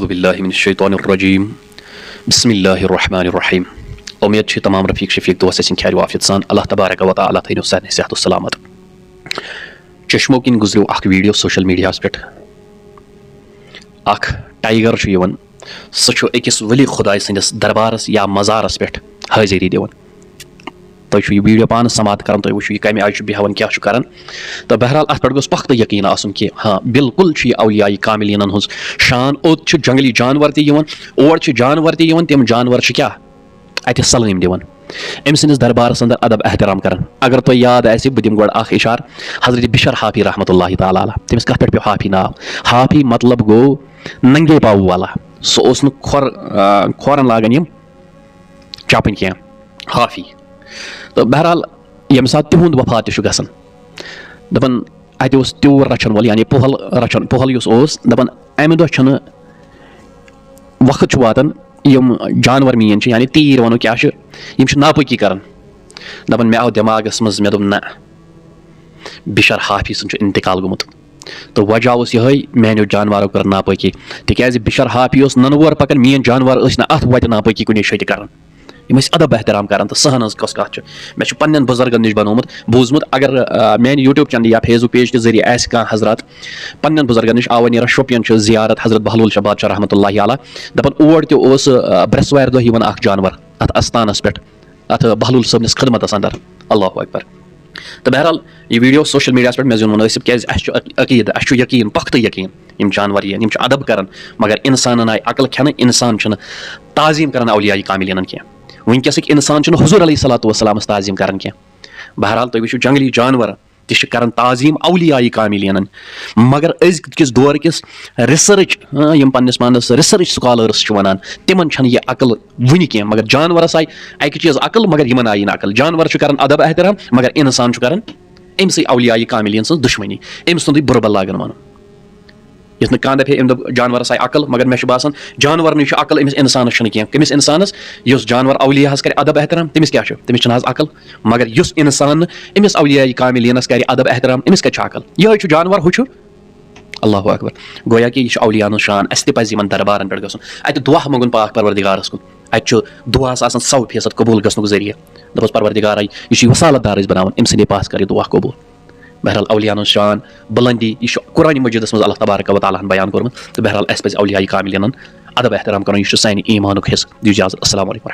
اعوذ باللہ من الشیطان الرجیم بسم اللہ الرحمن الرحیم امید چھ تمام رفیق شفیق دوست سن خیر وافیت سان اللہ تبارک و تعالی تھینو سارنٕے صحت و سلامت چشمو کن گزریو اخ ویڈیو سوشل میڈیاہس پٮ۪ٹھ اخ ٹائگر چھُ یِوان سُہ چھُ أکِس ؤلی خۄداے سٕنٛدِس دربارس یا مزارس پٮ۪ٹھ حٲضری دِوان تُہۍ چھُو یہِ ویڈیو پانہٕ سماعت کران تُہۍ وٕچھِو یہِ کمہِ آیہِ چھُ بیٚہوان کیٛاہ چھُ کران تہٕ بہرحال اتھ پٮ۪ٹھ گوٚژھ پختہٕ یقیٖن آسُن کہِ ہاں بالکل چھُ یہِ اولیاء کاملیٖنن ہٕنٛز شان اوٚت چھُ جنگلی جانور تہِ یِوان اور چھِ جانور تہِ یِوان تِم جانور چھِ کیٛاہ اتہِ سلٲمۍ دِوان أمۍ سٕنٛدِس دربارس انٛدر ادب احترام کران اگر تۄہہِ یاد آسہِ بہٕ دِمہٕ گۄڈٕ اکھ اِشارٕ حضرت بشر حافی رحمتہ اللہ تعالیٰ علیٰ تٔمِس کتھ پٮ۪ٹھ پیوٚو حافی ناو حافی مطلب گوٚو ننگے پاوٕ والا سُہ اوس نہٕ کھۄرن لاگان یِم چپٕنۍ کینٛہہ حافی تہٕ بہرحال ییٚمہِ ساتہٕ تِہُنٛد وفات تہِ چھُ گژھان دپان اتہِ اوس تیوٗر رچھن وول یعنی پۄہل یُس اوس دپان امہِ دۄہ چھُنہٕ وقت چھُ واتان یِم جانور میٲنۍ چھِ یعنی تیٖر ونو کیٛاہ چھِ یِم چھِ ناپٲکی کران دپان مےٚ آو دٮ۪ماغس منٛز مےٚ دوٚپ نہ بشر حافی سُنٛد چھُ انتقال گوٚمُت تہٕ وجہ اوس یِہوے میانیو جانورو کٔر ناپٲکی تِکیٛازِ بشر حافی اوس ننہٕ وور پکان میٲنۍ جانور ٲسۍ نہٕ اتھ وتہِ ناپٲکی کُنی جایہِ کران یِم ٲسۍ ادب احترام کران تہٕ سۄ ہٕنٛز کۄس کتھ چھِ مےٚ چھُ پننٮ۪ن بُزرگن نِش بوٗزمُت اگر میانہِ یوٗٹیوٗب چینلہِ یا فیس بُک پیج کہِ ذٔریعہٕ آسہِ کانٛہہ حضرات پننٮ۪ن بُزرگن نِش آوٕ نیران شوپین چھُ زیارت حضرت بہلول شاہ بادشاہ رحمتہ اللہ علیٰ دپان اور تہِ اوس برٛٮ۪سوارِ دۄہ یِوان اکھ جانور اتھ استانس پٮ۪ٹھ اتھ بہلول صٲبنِس خدمتس انٛدر اللہ اکبر تہٕ بہرحال یہِ ویٖڈیو سوشل میٖڈیاہس پٮ۪ٹھ مےٚ زیوٗن مُنٲسِب کیٛازِ اَسہِ چھُ عقیٖدٕ اَسہِ چھُ یقیٖن پختہٕ یقیٖن یِم جانور یِن یِم چھِ ادب کران مگر انسانن آیہِ عقل کھٮ۪نہٕ انسان چھُنہٕ تعظیٖم کران اولیاء کاملیٖنن کینٛہہ وٕنکیٚسٕکۍ انسان چھُنہٕ حضوٗر علیہ صلاتُ وسلامس تعظیٖم کران کینٛہہ بہرحال تُہۍ وٕچھِو جنگلی جانور تہِ چھِ کران تعظیٖم اولیاء کاملیٖنن مگر أزکِس دورکِس رِسٲرٕچ یِم پننِس پانس رِسٲرٕچ سکالٲرٕس چھِ ونان تِمن چھنہٕ یہِ عقل وُنہِ کینٛہہ مگر جانورس آیہِ اکہِ چیٖز عقل مگر یِمن آیہِ نہٕ عقل جانور چھُ کران ادب احترام مگر انسان چھُ کران أمۍ سٕے اولیاء کاملیٖن سٕنٛز دُشمنی أمۍ سُنٛدُے بُرٕ بل لاگان ونُن یُتھ نہٕ کانٛہہ دپہِ أمۍ دوٚپ جانورس آیہِ عقل مگر مےٚ چھُ باسان جانورنٕے چھُ عقل أمِس انسانس چھُنہٕ کینٛہہ کٔمِس انسانس یُس جانور اولیاہس کرِ ادب احترام تٔمِس کیٛاہ چھُ تٔمِس چھُنہٕ حظ عقل مگر یُس انسان نہٕ أمِس اولیاء کاملیٖنس کرِ ادب احترام أمِس کتہِ چھُ عقل یِہوے چھُ جانور ہُہ چھُ اللہ اکبر گویا کہِ یہِ چھُ اولیاء ہُنٛد شان اَسہِ تہِ پزِ یِمن دربارن پٮ۪ٹھ گژھُن اتہِ دُعا منٛگُن پاک پروردِگارس کُن اتہِ چھُ دُعاہس آسان 100% قبوٗل گژھنُک ذٔریعہٕ دپوس پروردِگارے یہِ چھُ وصالت دار أسۍ بناوان أمۍ سٕنٛدے پاس کر یہِ دُعا قبوٗل بہرحال اولیاء ہُنٛد شان بلندی یہِ چھُ قرآنِ مجیٖدس منٛز اللہ تبارک و تعالیٰ ہن بیان کوٚرمُت تہٕ بہرحال اَسہِ پزِ اولیاء کاملیٖنن ادب احترام کرُن یہِ چھُ سانہِ ایٖمانُک حِصہٕ دِیِو اِجازت السلام علیکم